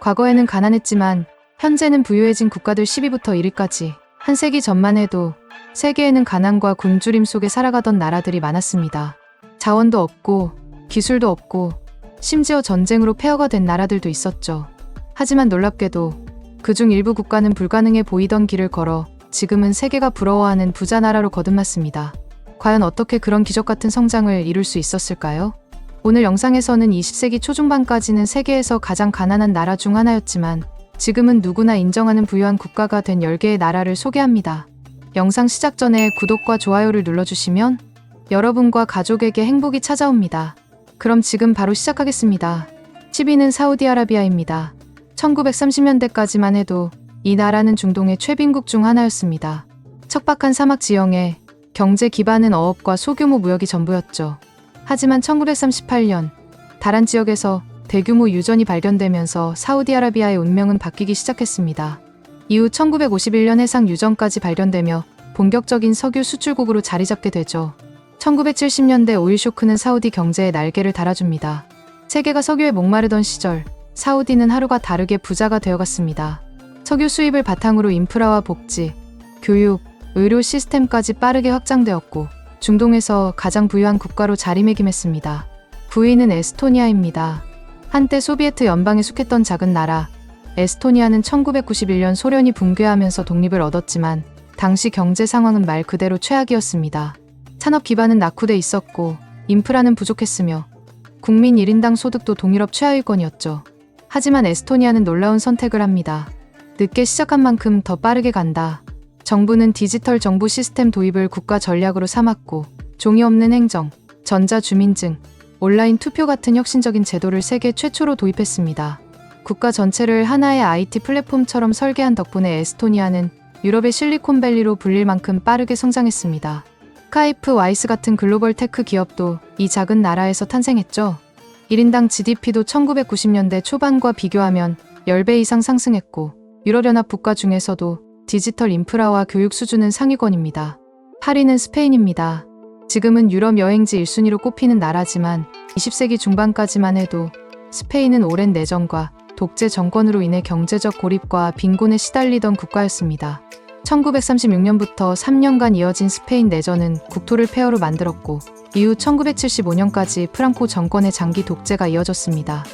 과거에는 가난했지만 현재는 부유해진 국가들 10위부터 1위까지 한 세기 전만 해도 세계에는 가난과 굶주림 속에 살아가던 나라들이 많았습니다. 자원도 없고 기술도 없고 심지어 전쟁으로 폐허가 된 나라들도 있었죠. 하지만 놀랍게도 그중 일부 국가는 불가능해 보이던 길을 걸어 지금은 세계가 부러워하는 부자 나라로 거듭났습니다. 과연 어떻게 그런 기적 같은 성장을 이룰 수 있었을까요? 오늘 영상에서는 20세기 초중반까지는 세계에서 가장 가난한 나라 중 하나였지만 지금은 누구나 인정하는 부유한 국가가 된 10개의 나라를 소개합니다. 영상 시작 전에 구독과 좋아요를 눌러주시면 여러분과 가족에게 행복이 찾아옵니다. 그럼 지금 바로 시작하겠습니다. 10위는 사우디아라비아입니다. 1930년대까지만 해도 이 나라는 중동의 최빈국 중 하나였습니다. 척박한 사막 지형에 경제 기반은 어업과 소규모 무역이 전부였죠. 하지만 1938년 다란 지역에서 대규모 유전이 발견되면서 사우디아라비아의 운명은 바뀌기 시작했습니다. 이후 1951년 해상 유전까지 발견되며 본격적인 석유 수출국으로 자리 잡게 되죠. 1970년대 오일 쇼크는 사우디 경제에 날개를 달아줍니다. 세계가 석유에 목마르던 시절 사우디는 하루가 다르게 부자가 되어갔습니다. 석유 수입을 바탕으로 인프라와 복지, 교육, 의료 시스템까지 빠르게 확장되었고 중동에서 가장 부유한 국가로 자리매김했습니다. 9위는 에스토니아입니다. 한때 소비에트 연방에 속했던 작은 나라 에스토니아는 1991년 소련이 붕괴하면서 독립을 얻었지만 당시 경제 상황은 말 그대로 최악이었습니다. 산업 기반은 낙후돼 있었고 인프라는 부족했으며 국민 1인당 소득도 동유럽 최하위권이었죠. 하지만 에스토니아는 놀라운 선택을 합니다. 늦게 시작한 만큼 더 빠르게 간다. 정부는 디지털 정부 시스템 도입을 국가 전략으로 삼았고 종이 없는 행정, 전자주민증, 온라인 투표 같은 혁신적인 제도를 세계 최초로 도입했습니다. 국가 전체를 하나의 IT 플랫폼처럼 설계한 덕분에 에스토니아는 유럽의 실리콘밸리로 불릴 만큼 빠르게 성장했습니다. 스카이프, 와이스 같은 글로벌 테크 기업도 이 작은 나라에서 탄생했죠. 1인당 GDP도 1990년대 초반과 비교하면 10배 이상 상승했고 유럽연합 국가 중에서도 디지털 인프라와 교육 수준은 상위권입니다. 8위는 스페인입니다. 지금은 유럽 여행지 1순위로 꼽히는 나라지만 20세기 중반까지만 해도 스페인은 오랜 내전과 독재 정권으로 인해 경제적 고립과 빈곤에 시달리던 국가였습니다. 1936년부터 3년간 이어진 스페인 내전은 국토를 폐허로 만들었고 이후 1975년까지 프랑코 정권의 장기 독재가 이어졌습니다.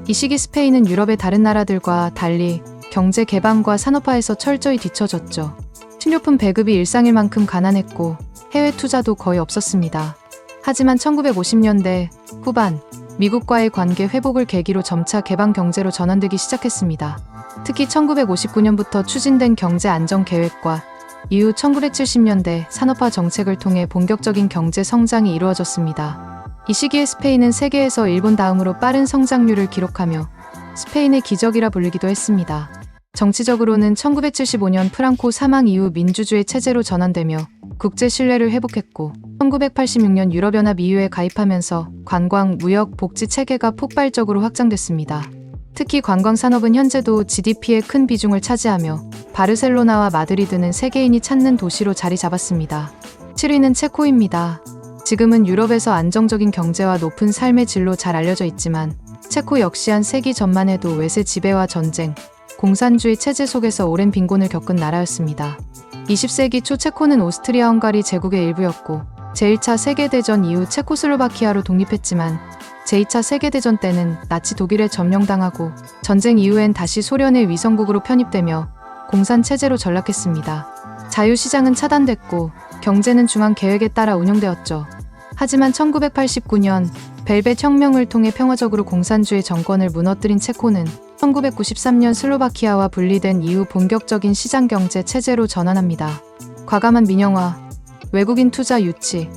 이 시기 스페인은 유럽의 다른 나라들과 달리 경제 개방과 산업화에서 철저히 뒤처졌죠. 식료품 배급이 일상일 만큼 가난했고 해외 투자도 거의 없었습니다. 하지만 1950년대 후반 미국과의 관계 회복을 계기로 점차 개방 경제로 전환되기 시작했습니다. 특히 1959년부터 추진된 경제 안정 계획과 이후 1970년대 산업화 정책을 통해 본격적인 경제 성장이 이루어졌습니다. 이 시기에 스페인은 세계에서 일본 다음으로 빠른 성장률을 기록하며 스페인의 기적이라 불리기도 했습니다. 정치적으로는 1975년 프랑코 사망 이후 민주주의 체제로 전환되며 국제 신뢰를 회복했고 1986년 유럽연합 EU에 가입하면서 관광, 무역, 복지 체계가 폭발적으로 확장됐습니다. 특히 관광 산업은 현재도 GDP의 큰 비중을 차지하며 바르셀로나와 마드리드는 세계인이 찾는 도시로 자리 잡았습니다. 7위는 체코입니다. 지금은 유럽에서 안정적인 경제와 높은 삶의 질로 잘 알려져 있지만 체코 역시 한 세기 전만 해도 외세 지배와 전쟁, 공산주의 체제 속에서 오랜 빈곤을 겪은 나라였습니다. 20세기 초 체코는 오스트리아 헝가리 제국의 일부였고 제1차 세계대전 이후 체코슬로바키아로 독립했지만 제2차 세계대전 때는 나치 독일에 점령당하고 전쟁 이후엔 다시 소련의 위성국으로 편입되며 공산체제로 전락했습니다. 자유시장은 차단됐고 경제는 중앙계획에 따라 운영되었죠. 하지만 1989년 벨벳 혁명을 통해 평화적으로 공산주의 정권을 무너뜨린 체코는 1993년 슬로바키아와 분리된 이후 본격적인 시장경제 체제로 전환합니다. 과감한 민영화, 외국인 투자 유치,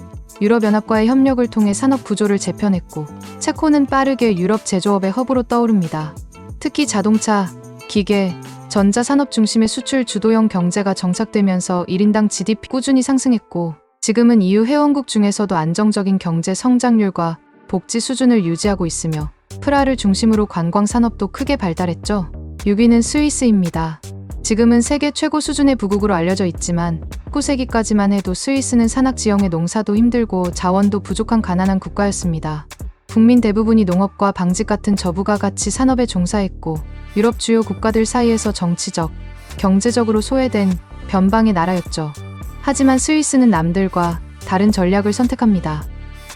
유럽연합과의 협력을 통해 산업 구조를 재편했고 체코는 빠르게 유럽 제조업의 허브로 떠오릅니다. 특히 자동차, 기계, 전자산업 중심의 수출 주도형 경제가 정착되면서 1인당 GDP 꾸준히 상승했고 지금은 EU 회원국 중에서도 안정적인 경제 성장률과 복지 수준을 유지하고 있으며 프라하를 중심으로 관광 산업도 크게 발달했죠. 6위는 스위스입니다. 지금은 세계 최고 수준의 부국으로 알려져 있지만 19세기까지만 해도 스위스는 산악 지형의 농사도 힘들고 자원도 부족한 가난한 국가였습니다. 국민 대부분이 농업과 방직 같은 저부가가치 산업에 종사했고 유럽 주요 국가들 사이에서 정치적, 경제적으로 소외된 변방의 나라였죠. 하지만 스위스는 남들과 다른 전략을 선택합니다.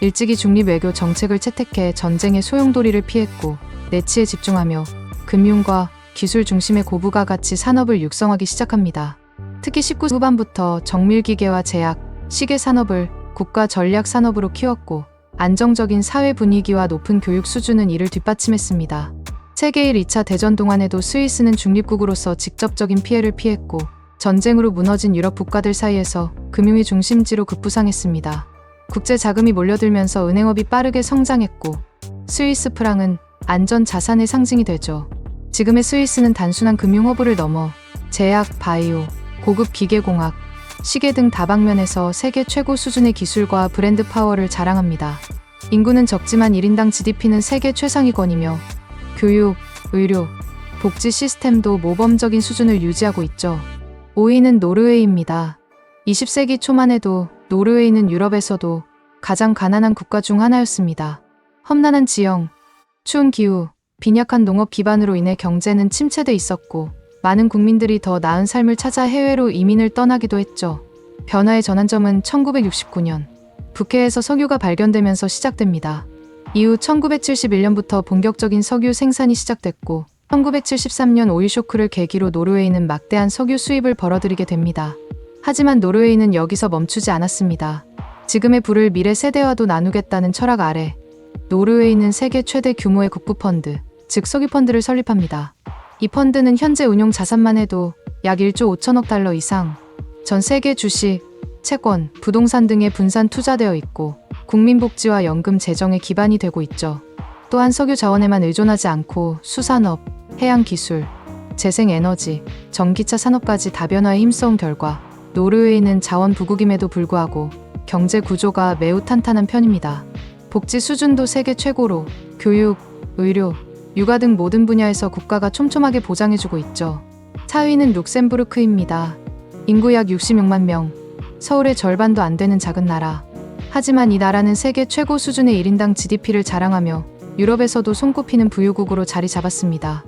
일찍이 중립 외교 정책을 채택해 전쟁의 소용돌이를 피했고 내치에 집중하며 금융과 기술 중심의 고부가가치 산업을 육성하기 시작합니다. 특히 19세기 후반부터 정밀기계와 제약, 시계 산업을 국가 전략 산업으로 키웠고 안정적인 사회 분위기와 높은 교육 수준은 이를 뒷받침했습니다. 세계 2차 대전 동안에도 스위스는 중립국으로서 직접적인 피해를 피했고 전쟁으로 무너진 유럽 국가들 사이에서 금융의 중심지로 급부상했습니다. 국제 자금이 몰려들면서 은행업이 빠르게 성장했고 스위스 프랑은 안전 자산의 상징이 되죠. 지금의 스위스는 단순한 금융 허브를 넘어 제약, 바이오, 고급 기계공학, 시계 등 다방면에서 세계 최고 수준의 기술과 브랜드 파워를 자랑합니다. 인구는 적지만 1인당 GDP는 세계 최상위권이며 교육, 의료, 복지 시스템도 모범적인 수준을 유지하고 있죠. 5위는 노르웨이입니다. 20세기 초만 해도 노르웨이는 유럽에서도 가장 가난한 국가 중 하나였습니다. 험난한 지형, 추운 기후, 빈약한 농업 기반으로 인해 경제는 침체돼 있었고 많은 국민들이 더 나은 삶을 찾아 해외로 이민을 떠나기도 했죠. 변화의 전환점은 1969년 북해에서 석유가 발견되면서 시작됩니다. 이후 1971년부터 본격적인 석유 생산이 시작됐고 1973년 오일 쇼크를 계기로 노르웨이는 막대한 석유 수입을 벌어들이게 됩니다. 하지만 노르웨이는 여기서 멈추지 않았습니다. 지금의 부를 미래 세대와도 나누겠다는 철학 아래 노르웨이는 세계 최대 규모의 국부펀드, 즉 석유펀드를 설립합니다. 이 펀드는 현재 운용 자산만 해도 약 1조 5천억 달러 이상, 전 세계 주식, 채권, 부동산 등에 분산 투자되어 있고 국민복지와 연금 재정의 기반이 되고 있죠. 또한 석유 자원에만 의존하지 않고 수산업, 해양기술, 재생에너지, 전기차 산업까지 다변화에 힘써온 결과 노르웨이는 자원 부국임에도 불구하고 경제 구조가 매우 탄탄한 편입니다. 복지 수준도 세계 최고로 교육, 의료, 육아 등 모든 분야에서 국가가 촘촘하게 보장해주고 있죠. 4위는 룩셈부르크입니다. 인구 약 66만 명, 서울의 절반도 안 되는 작은 나라. 하지만 이 나라는 세계 최고 수준의 1인당 GDP를 자랑하며 유럽에서도 손꼽히는 부유국으로 자리 잡았습니다.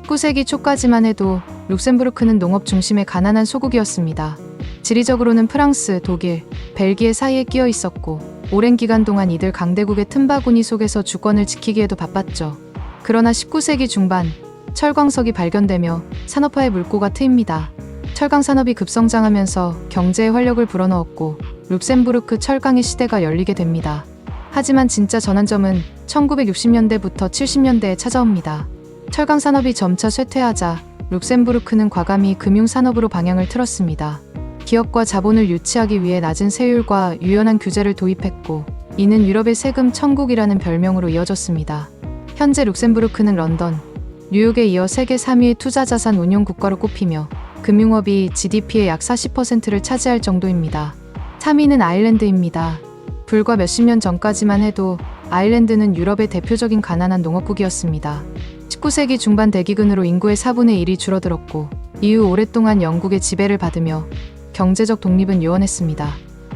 19세기 초까지만 해도 룩셈부르크는 농업 중심의 가난한 소국이었습니다. 지리적으로는 프랑스, 독일, 벨기에 사이에 끼어 있었고 오랜 기간 동안 이들 강대국의 틈바구니 속에서 주권을 지키기에도 바빴죠. 그러나 19세기 중반 철광석이 발견되며 산업화의 물꼬가 트입니다. 철강 산업이 급성장하면서 경제에 활력을 불어넣었고 룩셈부르크 철강의 시대가 열리게 됩니다. 하지만 진짜 전환점은 1960년대부터 70년대에 찾아옵니다. 철강 산업이 점차 쇠퇴하자 룩셈부르크는 과감히 금융 산업으로 방향을 틀었습니다. 기업과 자본을 유치하기 위해 낮은 세율과 유연한 규제를 도입했고 이는 유럽의 세금 천국이라는 별명으로 이어졌습니다. 현재 룩셈부르크는 런던, 뉴욕에 이어 세계 3위의 투자자산 운용 국가로 꼽히며 금융업이 GDP의 약 40%를 차지할 정도입니다. 3위는 아일랜드입니다. 불과 몇십 년 전까지만 해도 아일랜드는 유럽의 대표적인 가난한 농업국이었습니다. 19세기 중반 대기근으로 인구의 4분의 1이 줄어들었고 이후 오랫동안 영국의 지배를 받으며 경제적 독립은 요원했습니다.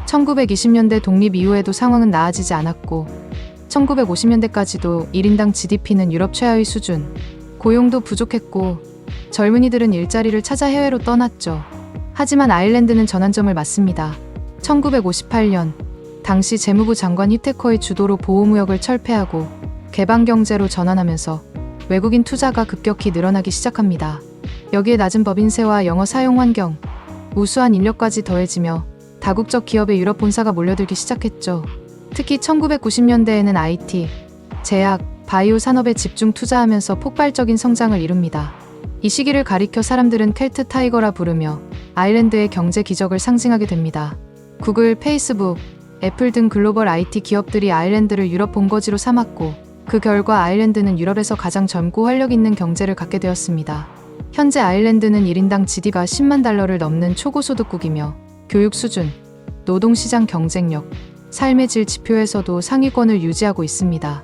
1920년대 독립 이후에도 상황은 나아지지 않았고 1950년대까지도 1인당 GDP는 유럽 최하위 수준, 고용도 부족했고 젊은이들은 일자리를 찾아 해외로 떠났죠. 하지만 아일랜드는 전환점을 맞습니다. 1958년 당시 재무부 장관 히테커의 주도로 보호무역을 철폐하고 개방경제로 전환하면서 외국인 투자가 급격히 늘어나기 시작합니다. 여기에 낮은 법인세와 영어 사용 환경, 우수한 인력까지 더해지며 다국적 기업의 유럽 본사가 몰려들기 시작했죠. 특히 1990년대에는 IT, 제약, 바이오 산업에 집중 투자하면서 폭발적인 성장을 이룹니다. 이 시기를 가리켜 사람들은 켈트 타이거라 부르며 아일랜드의 경제 기적을 상징하게 됩니다. 구글, 페이스북, 애플 등 글로벌 IT 기업들이 아일랜드를 유럽 본거지로 삼았고 그 결과 아일랜드는 유럽에서 가장 젊고 활력 있는 경제를 갖게 되었습니다. 현재 아일랜드는 1인당 GDP가 10만 달러를 넘는 초고소득국이며 교육 수준, 노동시장 경쟁력, 삶의 질 지표에서도 상위권을 유지하고 있습니다.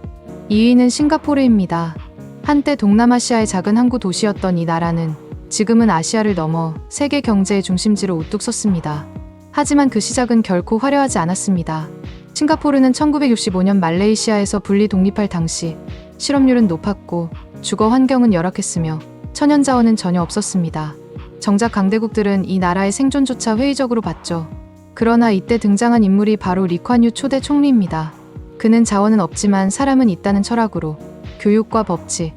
2위는 싱가포르입니다. 한때 동남아시아의 작은 항구 도시였던 이 나라는 지금은 아시아를 넘어 세계 경제의 중심지로 우뚝 섰습니다. 하지만 그 시작은 결코 화려하지 않았습니다. 싱가포르는 1965년 말레이시아에서 분리 독립할 당시 실업률은 높았고 주거 환경은 열악했으며 천연자원은 전혀 없었습니다. 정작 강대국들은 이 나라의 생존조차 회의적으로 봤죠. 그러나 이때 등장한 인물이 바로 리콴유 초대 총리입니다. 그는 자원은 없지만 사람은 있다는 철학으로 교육과 법치,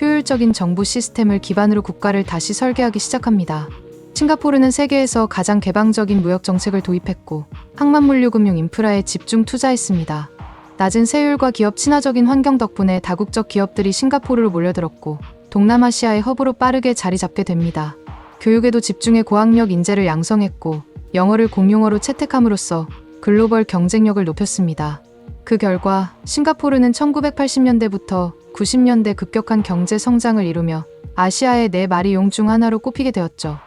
효율적인 정부 시스템을 기반으로 국가를 다시 설계하기 시작합니다. 싱가포르는 세계에서 가장 개방적인 무역 정책을 도입했고 항만물류금융 인프라에 집중 투자했습니다. 낮은 세율과 기업 친화적인 환경 덕분에 다국적 기업들이 싱가포르로 몰려들었고 동남아시아의 허브로 빠르게 자리 잡게 됩니다. 교육에도 집중해 고학력 인재를 양성했고 영어를 공용어로 채택함으로써 글로벌 경쟁력을 높였습니다. 그 결과 싱가포르는 1980년대부터 90년대 급격한 경제 성장을 이루며 아시아의 네 마리 용 중 하나로 꼽히게 되었죠.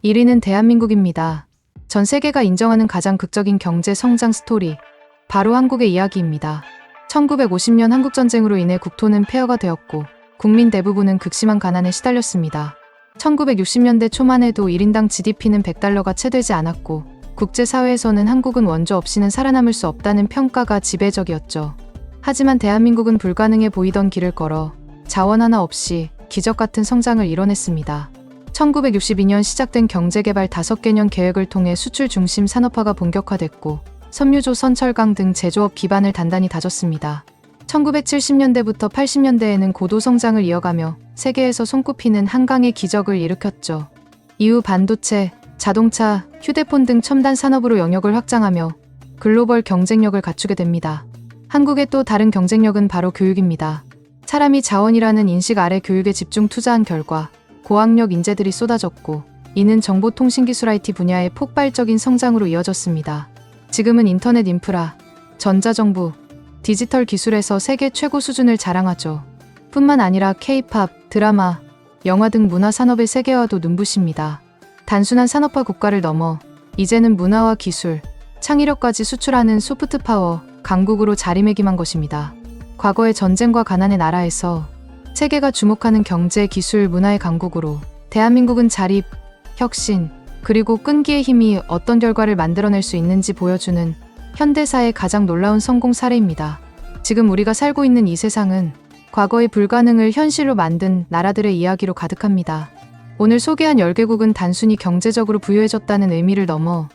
1위는 대한민국입니다. 전 세계가 인정하는 가장 극적인 경제 성장 스토리, 바로 한국의 이야기입니다. 1950년 한국전쟁으로 인해 국토는 폐허가 되었고 국민 대부분은 극심한 가난에 시달렸습니다. 1960년대 초만 해도 1인당 GDP는 100달러가 채 되지 않았고 국제사회에서는 한국은 원조 없이는 살아남을 수 없다는 평가가 지배적이었죠. 하지만 대한민국은 불가능해 보이던 길을 걸어 자원 하나 없이 기적 같은 성장을 이뤄냈습니다. 1962년 시작된 경제개발 5개년 계획을 통해 수출 중심 산업화가 본격화됐고 섬유조, 선철강 등 제조업 기반을 단단히 다졌습니다. 1970년대부터 80년대에는 고도 성장을 이어가며 세계에서 손꼽히는 한강의 기적을 일으켰죠. 이후 반도체, 자동차, 휴대폰 등 첨단 산업으로 영역을 확장하며 글로벌 경쟁력을 갖추게 됩니다. 한국의 또 다른 경쟁력은 바로 교육입니다. 사람이 자원이라는 인식 아래 교육에 집중 투자한 결과 고학력 인재들이 쏟아졌고 이는 정보통신기술 IT 분야의 폭발적인 성장으로 이어졌습니다. 지금은 인터넷 인프라, 전자정부, 디지털 기술에서 세계 최고 수준을 자랑하죠. 뿐만 아니라 K-팝, 드라마, 영화 등 문화산업의 세계화도 눈부십니다. 단순한 산업화 국가를 넘어 이제는 문화와 기술, 창의력까지 수출하는 소프트파워 강국으로 자리매김한 것입니다. 과거의 전쟁과 가난의 나라에서 세계가 주목하는 경제, 기술, 문화의 강국으로 대한민국은 자립, 혁신, 그리고 끈기의 힘이 어떤 결과를 만들어낼 수 있는지 보여주는 현대사의 가장 놀라운 성공 사례입니다. 지금 우리가 살고 있는 이 세상은 과거의 불가능을 현실로 만든 나라들의 이야기로 가득합니다. 오늘 소개한 10개국은 단순히 경제적으로 부유해졌다는 의미를 넘어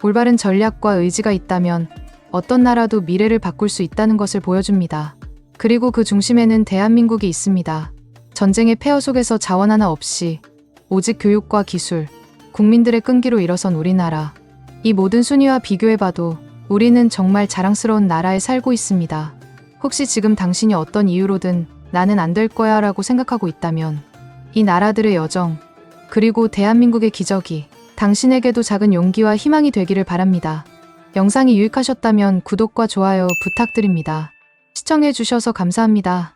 올바른 전략과 의지가 있다면 어떤 나라도 미래를 바꿀 수 있다는 것을 보여줍니다. 그리고 그 중심에는 대한민국이 있습니다. 전쟁의 폐허 속에서 자원 하나 없이 오직 교육과 기술, 국민들의 끈기로 일어선 우리나라. 이 모든 순위와 비교해봐도 우리는 정말 자랑스러운 나라에 살고 있습니다. 혹시 지금 당신이 어떤 이유로든 나는 안 될 거야 라고 생각하고 있다면 이 나라들의 여정, 그리고 대한민국의 기적이 당신에게도 작은 용기와 희망이 되기를 바랍니다. 영상이 유익하셨다면 구독과 좋아요 부탁드립니다. 시청해주셔서 감사합니다.